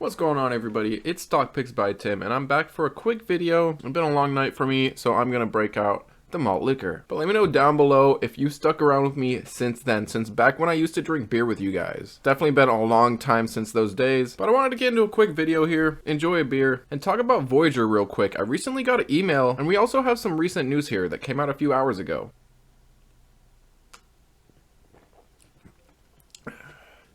What's going on, everybody? It's Stock Picks by Tim, and I'm back for a quick video. It's been a long night for me, so I'm gonna break out the malt liquor. But let me know down below if you stuck around with me since then, since back when I used to drink beer with you guys. Definitely been a long time since those days, but I wanted to get into a quick video here, enjoy a beer, and talk about Voyager real quick. I recently got an email, and we also have some recent news here that came out a few hours ago.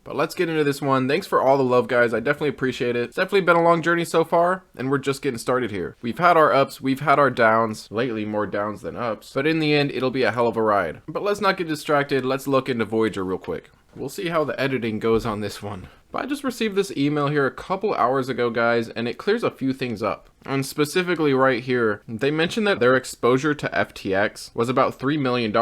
But let's get into this one. Thanks for all the love, guys. I definitely appreciate it. It's definitely been a long journey so far, and we're just getting started here. We've had our ups, we've had our downs. Lately, more downs than ups. But in the end, it'll be a hell of a ride. But let's not get distracted. Let's look into Voyager real quick. We'll see how the editing goes on this one. But I just received this email here a couple hours ago, guys, and it clears a few things up. And specifically right here, they mentioned that their exposure to FTX was about $3 million,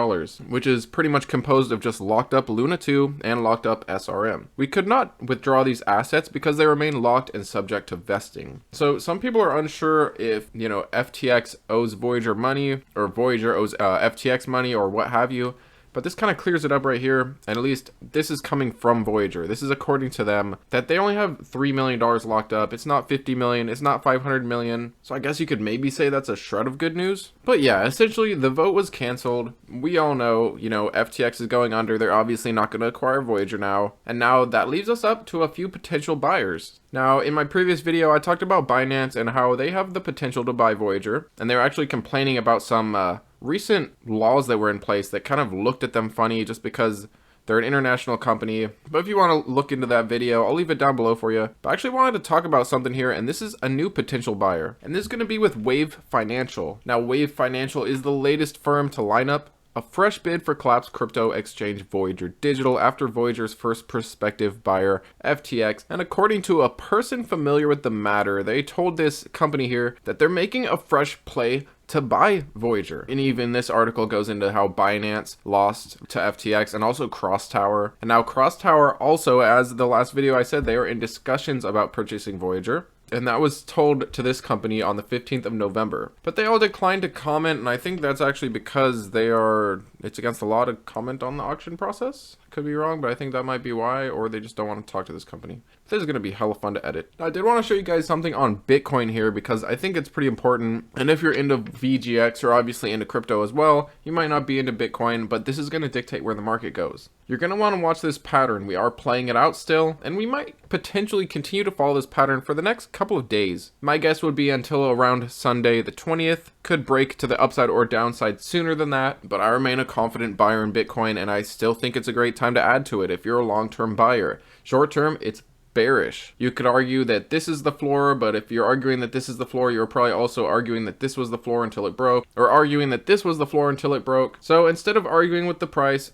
which is pretty much composed of just locked up Luna 2 and locked up SRM. We could not withdraw these assets because they remain locked and subject to vesting. So some people are unsure if, FTX owes Voyager money or Voyager owes FTX money or what have you. But this kind of clears it up right here, and at least this is coming from Voyager. This is according to them, that they only have $3 million locked up. It's not 50 million, it's not 500 million. So I guess you could maybe say that's a shred of good news. But yeah, essentially the vote was canceled. We all know, FTX is going under. They're obviously not going to acquire Voyager now. And now that leaves us up to a few potential buyers. Now, in my previous video, I talked about Binance and how they have the potential to buy Voyager. And they're actually complaining about some recent laws that were in place that kind of looked at them funny just because they're an international company. But if you want to look into that video, I'll leave it down below for you. But I actually wanted to talk about something here, and this is a new potential buyer. And this is going to be with Wave Financial. Now, Wave Financial is the latest firm to line up a fresh bid for collapsed crypto exchange Voyager Digital after Voyager's first prospective buyer, FTX. And according to a person familiar with the matter, they told this company here that they're making a fresh play to buy Voyager. And even this article goes into how Binance lost to FTX and also Crosstower. And now Crosstower also, as the last video I said, they are in discussions about purchasing Voyager. And that was told to this company on the 15th of November. But they all declined to comment, and I think that's actually because it's against the law to comment on the auction process. Could be wrong, but I think that might be why, or they just don't want to talk to this company. This is going to be hella fun to edit. Now, I did want to show you guys something on Bitcoin here because I think it's pretty important. And if you're into VGX, you're obviously into crypto as well. You might not be into Bitcoin, but this is going to dictate where the market goes. You're going to want to watch this pattern. We are playing it out still, and we might potentially continue to follow this pattern for the next couple of days. My guess would be until around Sunday the 20th. Could break to the upside or downside sooner than that, but I remain a confident buyer in Bitcoin, and I still think it's a great time to add to it if you're a long-term buyer. Short-term, it's bearish. You could argue that this is the floor, but if you're arguing that this is the floor, you're probably also arguing that this was the floor until it broke, or arguing that this was the floor until it broke. So instead of arguing with the price,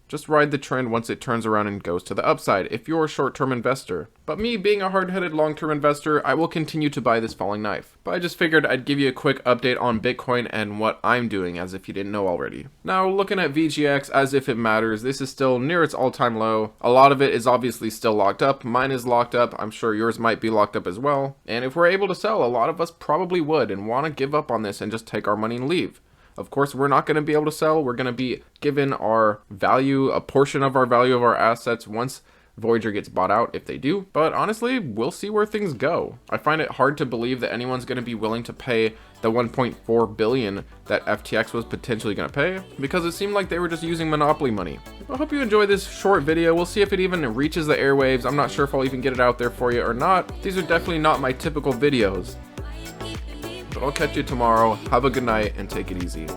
just ride the trend once it turns around and goes to the upside if you're a short-term investor. But me being a hard-headed long-term investor, I will continue to buy this falling knife. But I just figured I'd give you a quick update on Bitcoin and what I'm doing, as if you didn't know already. Now, looking at VGX as if it matters, this is still near its all-time low. A lot of it is obviously still locked up. Mine is locked up. I'm sure yours might be locked up as well. And if we're able to sell, a lot of us probably would and want to give up on this and just take our money and leave. Of course, we're not going to be able to sell. We're going to be given our value, a portion of our value of our assets once Voyager gets bought out, if they do. But honestly, we'll see where things go. I find it hard to believe that anyone's going to be willing to pay the 1.4 billion that FTX was potentially going to pay, because it seemed like they were just using monopoly money. I hope you enjoy this short video. We'll see if it even reaches the airwaves. I'm not sure if I'll even get it out there for you or not. These are definitely not my typical videos. But I'll catch you tomorrow. Have a good night and take it easy.